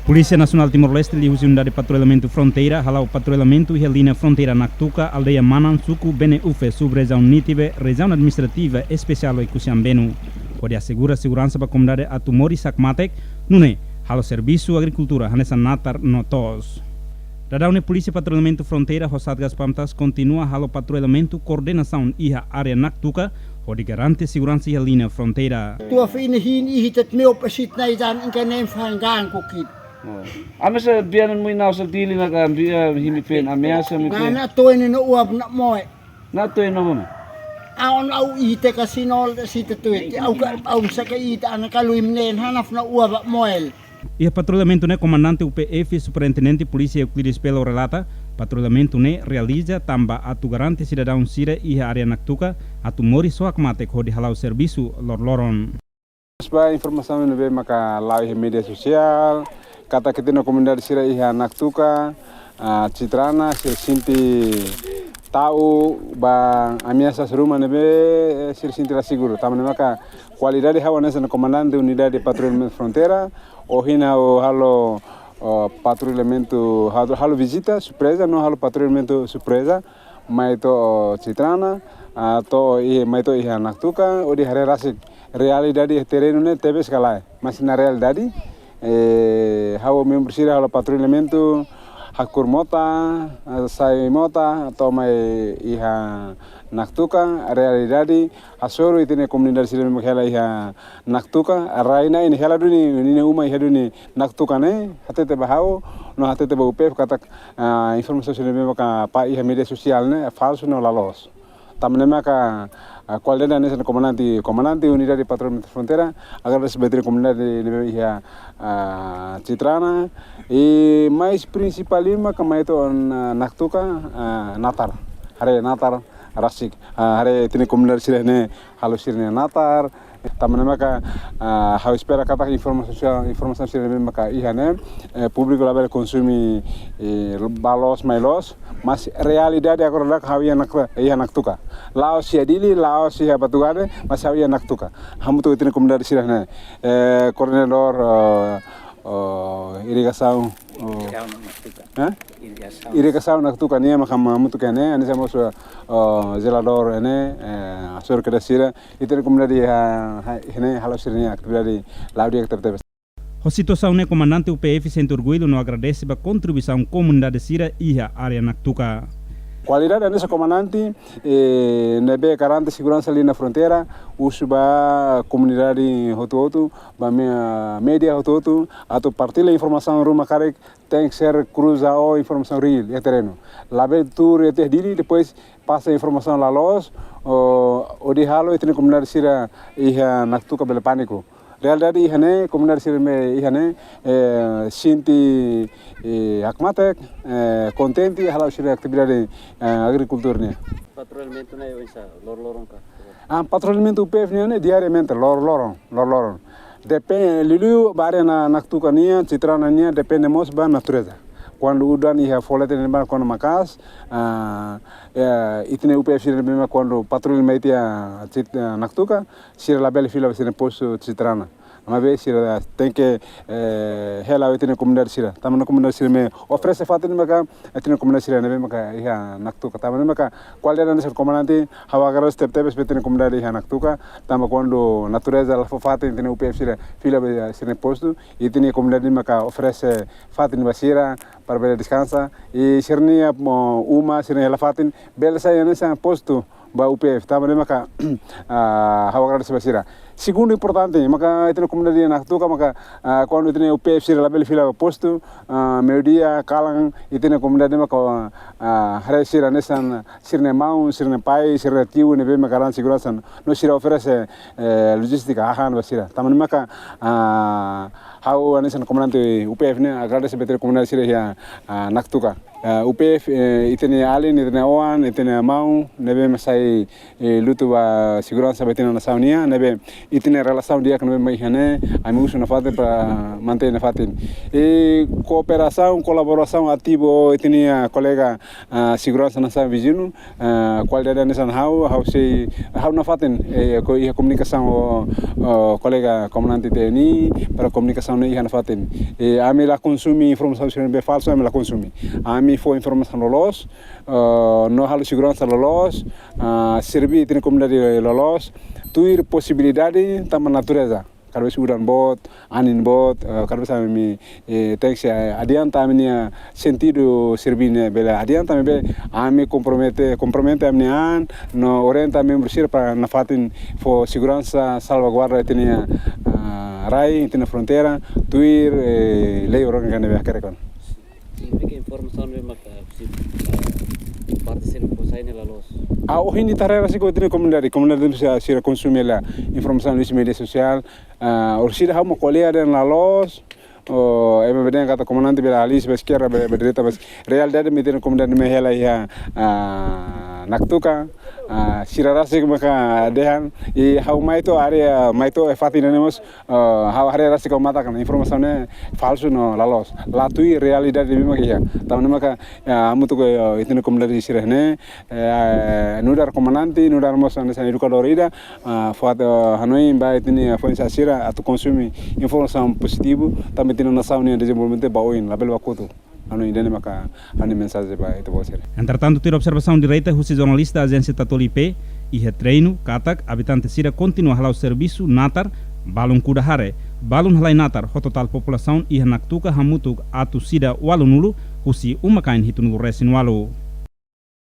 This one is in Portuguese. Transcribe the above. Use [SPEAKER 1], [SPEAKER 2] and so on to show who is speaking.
[SPEAKER 1] Polícia Nacional Timor-Leste lihusi unidade de patrulhamento fronteira, halau patrulhamento e a linha fronteira Naktuka, aldeia Manansuku, Bene Ufe, sub região Nitibe, região administrativa especial e Kusiambenu. Pode assegurar segurança para a comunidade Atumori Sakmatek, nune, halau serviço agricultura, Hanessa Natar Notos. Dadaune Polícia Patrulhamento Fronteira, Rosadgas Pamtas, continua halau patrulhamento, coordenação e a área Naktuka, onde garante segurança e a linha fronteira.
[SPEAKER 2] Tua fina hin ihitat meu pasit na idan inkanem fangang kukit.
[SPEAKER 3] Amas bianan mo inaw sa dili na himipin, ameasa mi pin.
[SPEAKER 2] Na to ni no uab na moy.
[SPEAKER 3] Na to no mo.
[SPEAKER 2] Aon au ite kasinol si tuit. Au sa ka ita an kaluim nen hanaf na uab moel.
[SPEAKER 1] E patrulhamento né comandante UPF superintendente polícia Euclides Pelo relata, patrulhamento né realiza tamba atu garante cidadão sira e a área Naktuka atu mori soakmatek hodi halau serviço lorloron.
[SPEAKER 4] Sebagai informasi ini maka live media sosial kata kita na komunidade sira iha Naktuka Citrana sinti tahu bang amiasa serumah nebe sinti seguro taman maka qualidade hawa nessa comandante unidade de patrulhamento fronteira ohina o halo patrulhamento halo visita surpresa no halo patrulhamento surpresa mas to Citrana to mas to iha Naktuka o di hari rasik realidade terreno ne tebe escalai mas na realidade hawa membro sira halo patrulhamento hakur mota sai mota atau mai iha Naktuka realidade asoro itine komunidade sira mekhala iha Naktuka raina ini hela duni ini uma iha duni Naktuka ne hatete bahau no hatete ba UPF kata informasi sira meka pa iha media sosial ne falso no lalos tamne maka qualidade nessa comandante unidade de patrulhamento fronteira agora sebagai comunidade de iha Citrana e mais principal maka mai to Naktuka Natar hari Natar rasik hari tini komunidade sira ne halo sira Natar tamane maka how espera kata informasi sira maka iha ne público label consumi balos mailos mas realidade agora lá iha Naktuka Laos sia dili Laos sia batugane mas iha Naktuka hamutu tini komunidade sira ne coordenador irrigação irrigação Naktuka nia makam mutu kene ani sama zelador ene asor kada sira itene komunidade ene halo sirnia atividade laudia tertebe.
[SPEAKER 1] A situação né comandante UPF sente orgulho no agradece a contribuição comunidade sira e a área Naktuka.
[SPEAKER 4] Qualidade nessa comandante nebe garante segurança ali na fronteira uso ba comunidade hototo ba media hototo atau partilha informação rumah karek tem que ser cruza ou informação real é terreno labe tur ete diri depois passa a informação lá los o de halo itu comunidade sira iha Naktuka bele pânico realidade ihane komunidade sira me ihane sinti akmatek contente halau sira atividade agriculturnya.
[SPEAKER 3] Patrulhamento na isa lorloron ka.
[SPEAKER 4] Patrulhamento UPF ne diariamente lorloron. Depende lilu bare na Naktuka nia Citrana nia depende mos ba natureza. Quando udan ia folete nemba quando makas itne UPF sira memang quando patrulhamento ia Naktuka sira label fila sira posto Citrana. Uma vez sira tem que hela itne comunidade sira tamana comunidade sira me oferece fatin maka itne comunidade sira nebe maka ia Naktuka tamana maka qualidade nesse comandante hawa garo step itne comunidade ia Naktuka tama quando natureza la fatin itne UPF sira fila sira posto itne comunidade maka oferece fatin basira para bela descansa e sirnia uma sirnia la fatin bela saya nessa posto ba UPF tamane maka hawa garo basira. Segundo importante, maka itne komunidade Naktuka maka quando itne UPF sira label fila posto media kalang itne komunidade maka hare sira nesan sirne mau sirne pai sirne tiu nebe maka ran segurança no sira oferece logística ahan basira tamane maka how nesan comandante UPF ne agradece betre komunidade sira ya Naktuka UPF itne alin itne oan itne mau nebe masai lutu ba segurança betina na saunia nebe itne relação dia que nebe mai hane ami uso na fatin para manter na fatin e cooperação colaboração ativo itne colega segurança na sa vizinho qualidade nessa how na fatin comunicação colega comandante TNI para comunicação informação nem ihan fatin. Ami lá consumi informação be falso, ami lá consumi. Ami foi informação lolos, no halo segurança lolos, servir tem comunidade lolos, tuir possibilidade tama natureza. Kalau udan bot, anin bot, kalau mi teks adianta minha sentido servir bela adianta be ami compromete ami an no orienta membro sir para na fatin for segurança salvaguarda tinha rai tinha fronteira tuir lei orang kan be kerekon.
[SPEAKER 5] Significa informação memang parte ser posai nela los.
[SPEAKER 4] Oh ini tarefa sih kau comunidade bisa sira consumir la informação di media social. Sira hamo colega dan la los. Eme beden kata comandante bela alis beskera berita bes realidade me tem comunidade me hela ya naktuka sira rasi maka dehan e hau maito area maito e fatina nemos hau area rasi ko mata kan informasione falso no la los la tui realidade me maka ya tamne maka amu to itne comunidade sira ne nudar comandante nudar mos ane san educador ida fat hanoi ba itne foi sira atu consumi informação positivo também tem nação ne desenvolvimento baoin label wakutu.
[SPEAKER 1] Entretanto, ter observação direita, o jornalista da agência Tatolipe e treino, katak, habitante sira continua a o serviço natar, balon kudahare, balon halai natar, a total população e naktuka hamutuk atu sira walunulo, husi umakain hitunu resin walu.